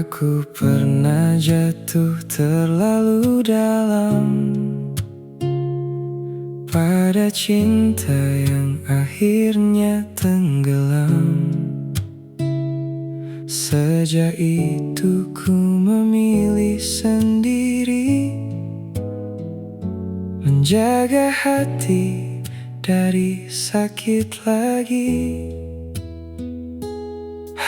Aku pernah jatuh terlalu dalam pada cinta yang akhirnya tenggelam. Sejak itu ku memilih sendiri, menjaga hati dari sakit lagi.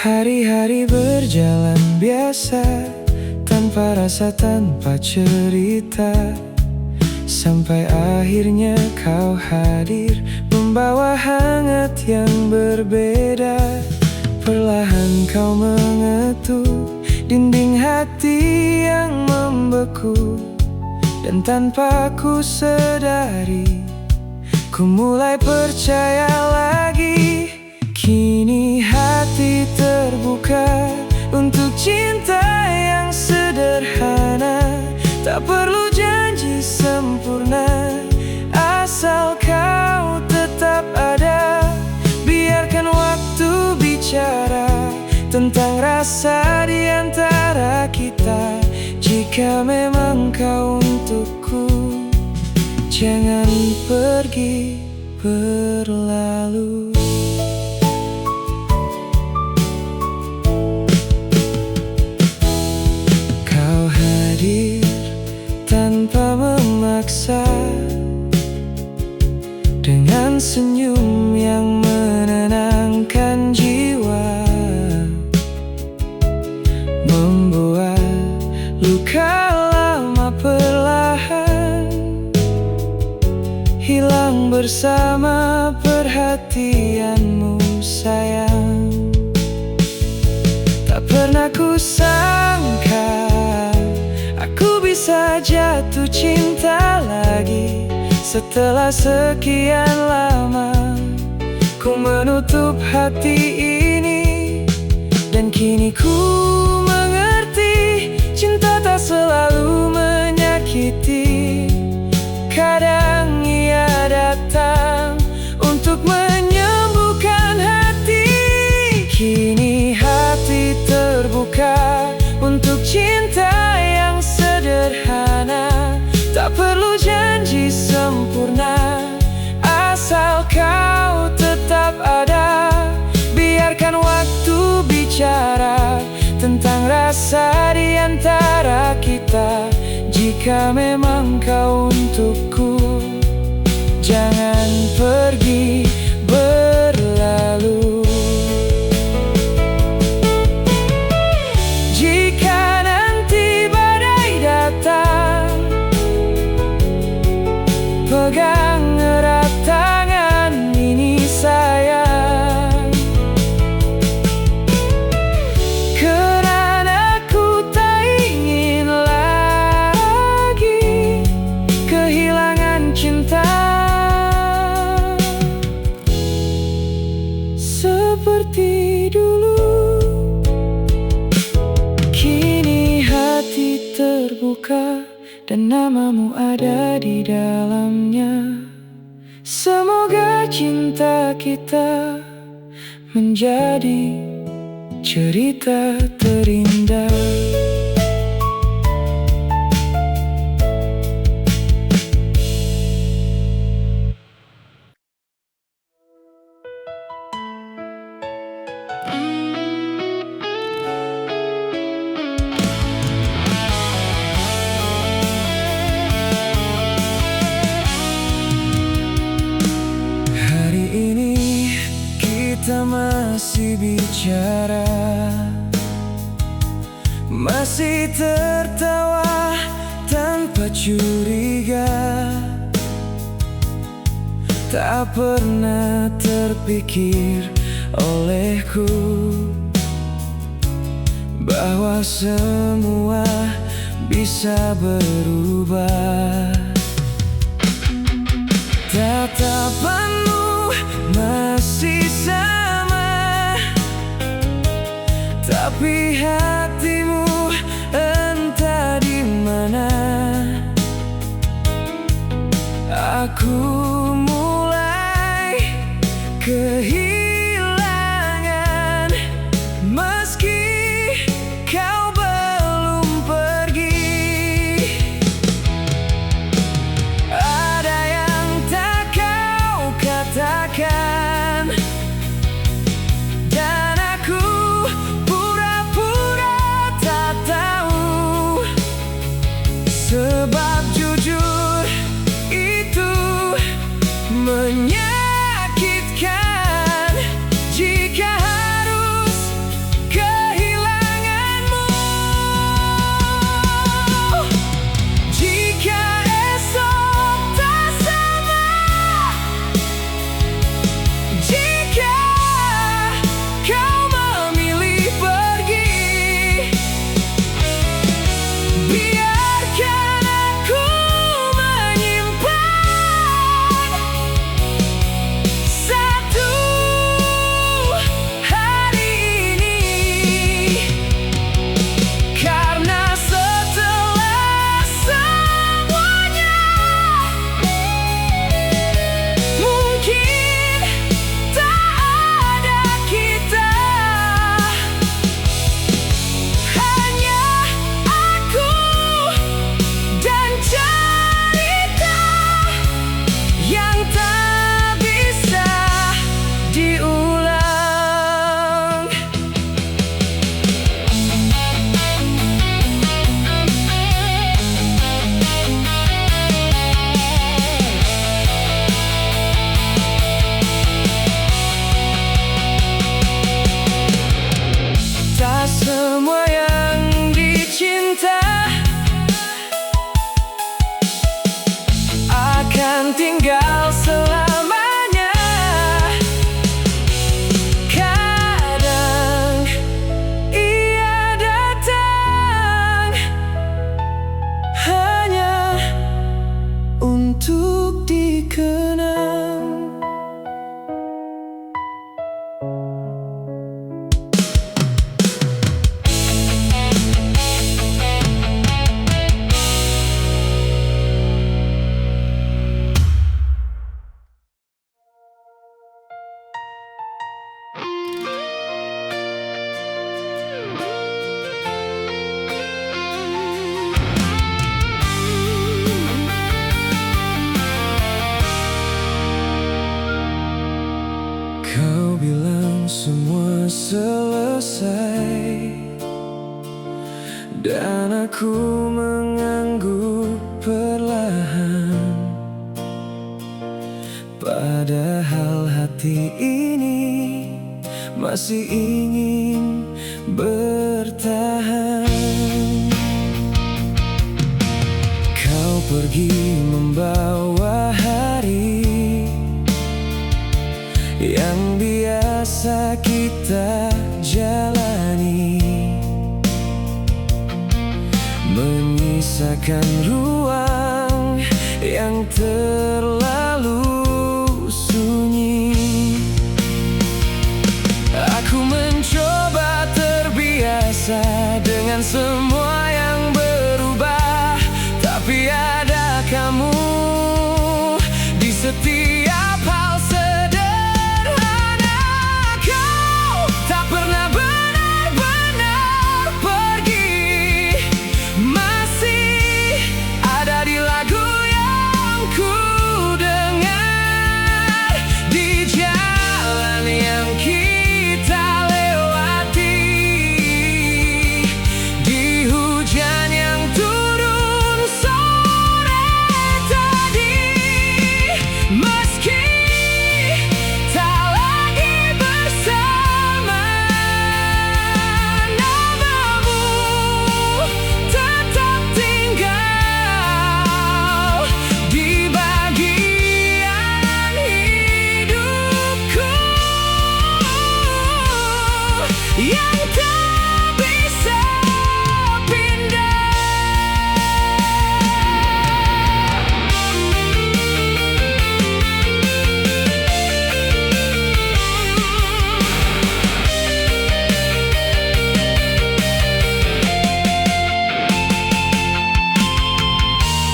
Hari-hari berjalan biasa, tanpa rasa, tanpa cerita, sampai akhirnya kau hadir, membawa hangat yang berbeda. Perlahan kau mengetuk dinding hati yang membeku, dan tanpa ku sadari, ku mulai percaya lagi. Kini hati terbuka untuk cinta yang sederhana. Tak perlu janji sempurna, asal kau tetap ada. Biarkan waktu bicara tentang rasa di antara kita. Jika memang kau untukku, jangan pergi berlalu. Kau hadir tanpa memaksa, dengan senyum yang menenangkan jiwa, membuat luka lama perlahan hilang bersama perhatianmu sayang. Tak pernah ku sangka aku bisa jatuh cinta lagi. Setelah sekian lama ku menutup hati ini, dan kini ku mengerti cinta tak selalu menyakiti. Kadang ia datang untuk menyembuhkan hati. Kini hati terbuka untuk cinta yang sederhana. Tak perlu janji sempurna, asal kau tetap ada. Biarkan waktu bicara tentang rasa di antara kita. Jika memang kau untukku, jangan pergi berlalu. Jika nanti badai datang, pegang erat tangan ini sayang. Kerana ku tak ingin lagi kehilangan cinta seperti dulu. Kini hati terbuka dan namamu ada di dalamnya. Semoga cinta kita menjadi cerita terindah. Kita masih bicara, masih tertawa tanpa curiga. Tak pernah terpikir olehku bahwa semua bisa berubah. Tatapanmu masih sama, tapi hatimu entah tinggal selamanya. Kadang ia datang hanya untuk dikenang. Kau bilang semua selesai, dan aku mengangguk perlahan. Padahal hati ini masih ingin bertahan. Kau pergi membawa hari yang biasa kita jalani, menyisakan ruang yang terlalu sunyi. Aku mencoba terbiasa dengan semua yang berubah, tapi ada kamu di setiap hal sederhana. Kau tak pernah benar-benar pergi, masih ada di lagu yang ku dengar, di jalan yang kita lewati, di hujan yang turun sore tadi. Meski tak lagi bersama, namamu tetap tinggal di bagian hidupku yang tak bisa pindah.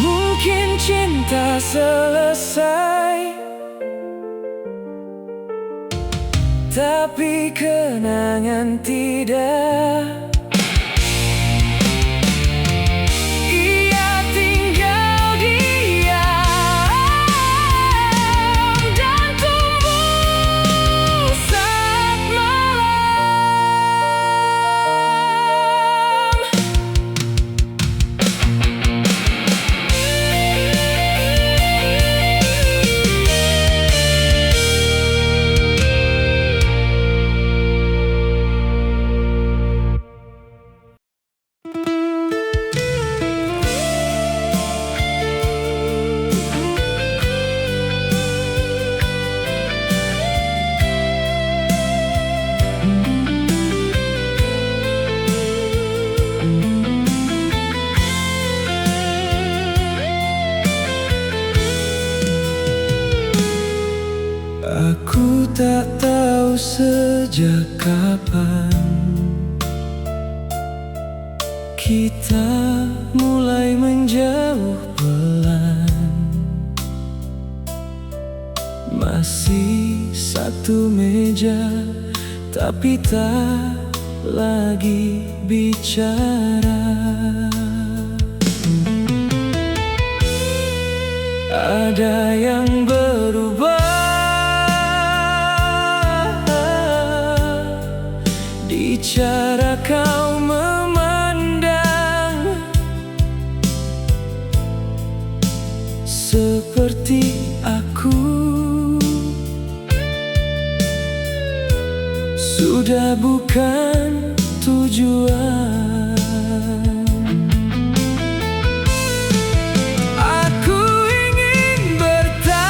Mungkin cinta selesai, tapi kenangan tidak. Ia tinggal diam dan tumbuh saat malam. Aku tak tahu sejak kapan kita mulai menjauh pelan. Masih satu meja, tapi tak lagi bicara. Ada yang berubah di cara kau memandang, seperti aku sudah bukan tujuan. Aku ingin bertahan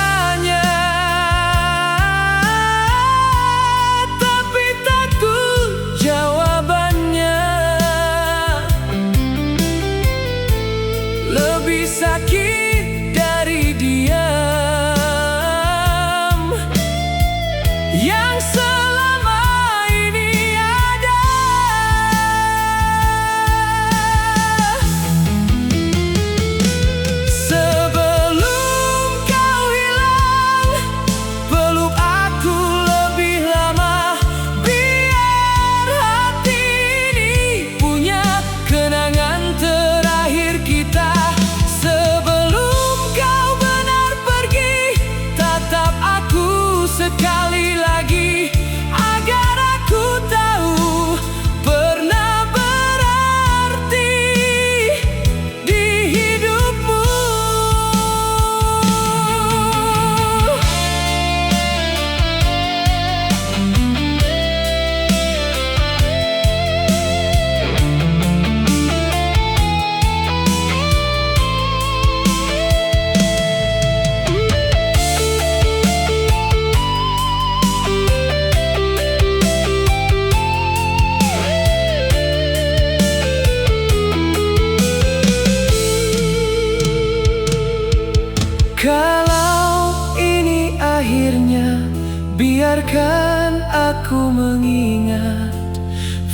biarkan aku mengingat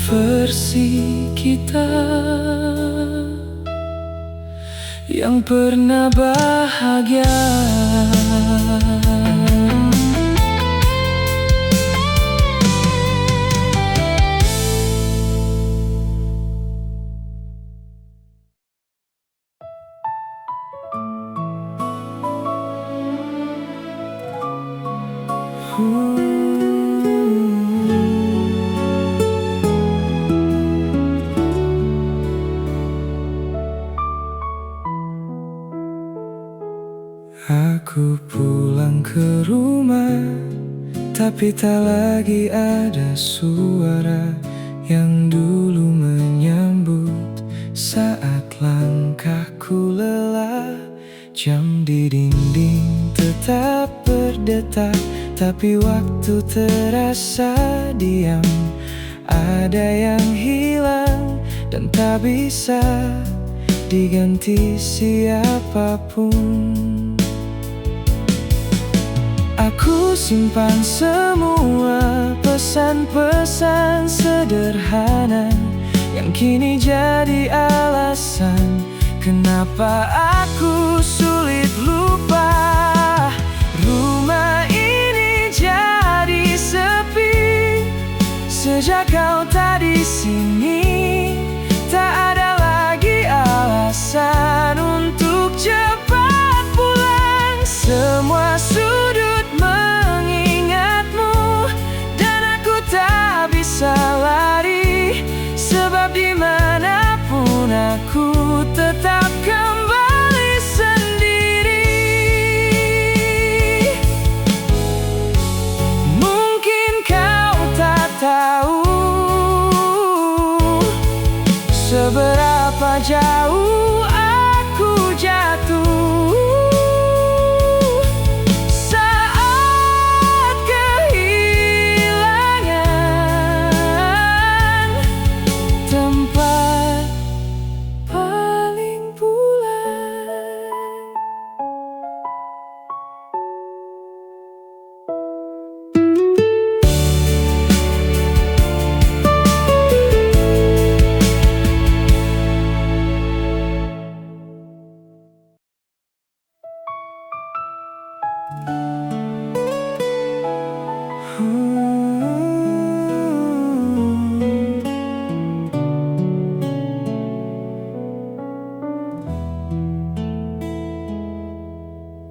versi kita yang pernah bahagia. Aku pulang ke rumah, tapi tak lagi ada suara yang dulu menyambut saat langkahku lelah. Jam di dinding tetap berdetak, tapi waktu terasa diam. Ada yang hilang dan tak bisa diganti siapapun. Aku simpan semua pesan-pesan sederhana yang kini jadi alasan kenapa aku sulit lupa. Rumah ini jadi sepi sejak kau tak di sini. Tak ada lagi alasan untuk cepat pulang. Semua sudut mengingatmu dan aku tak bisa lari, sebab dimanapun aku tetap kembali sendiri. Mungkin kau tak tahu seberapa jauh aku jatuh saat kehilangan tempat paling pulang.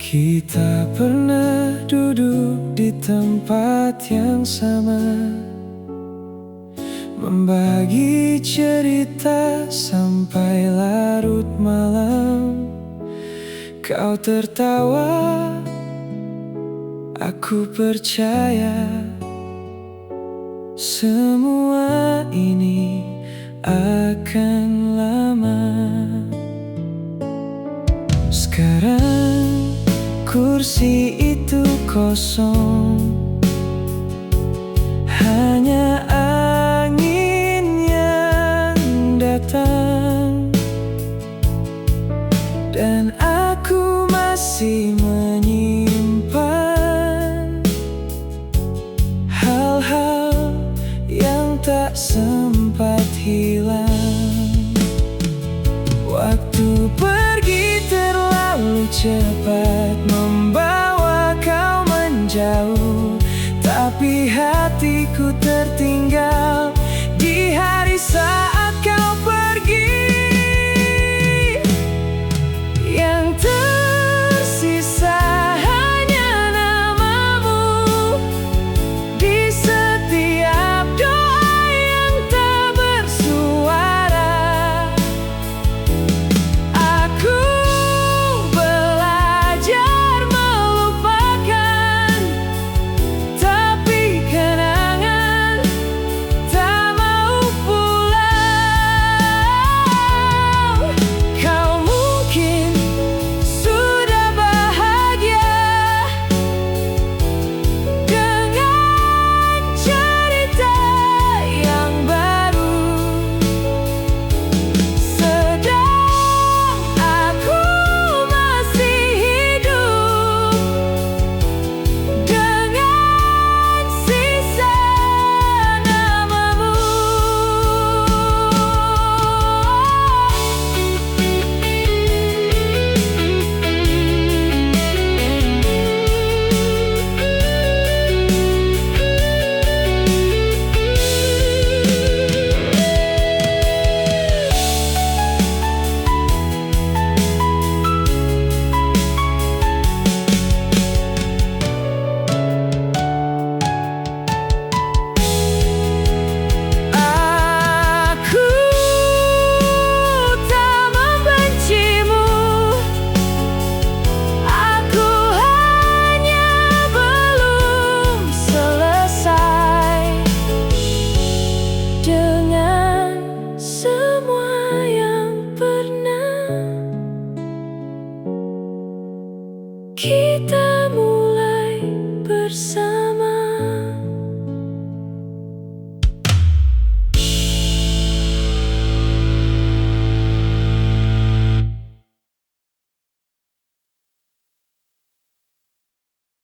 Kita pernah duduk di tempat yang sama, membagi cerita sampai larut malam. Kau tertawa, aku percaya semua ini akan lama. Sekarang kursi itu kosong,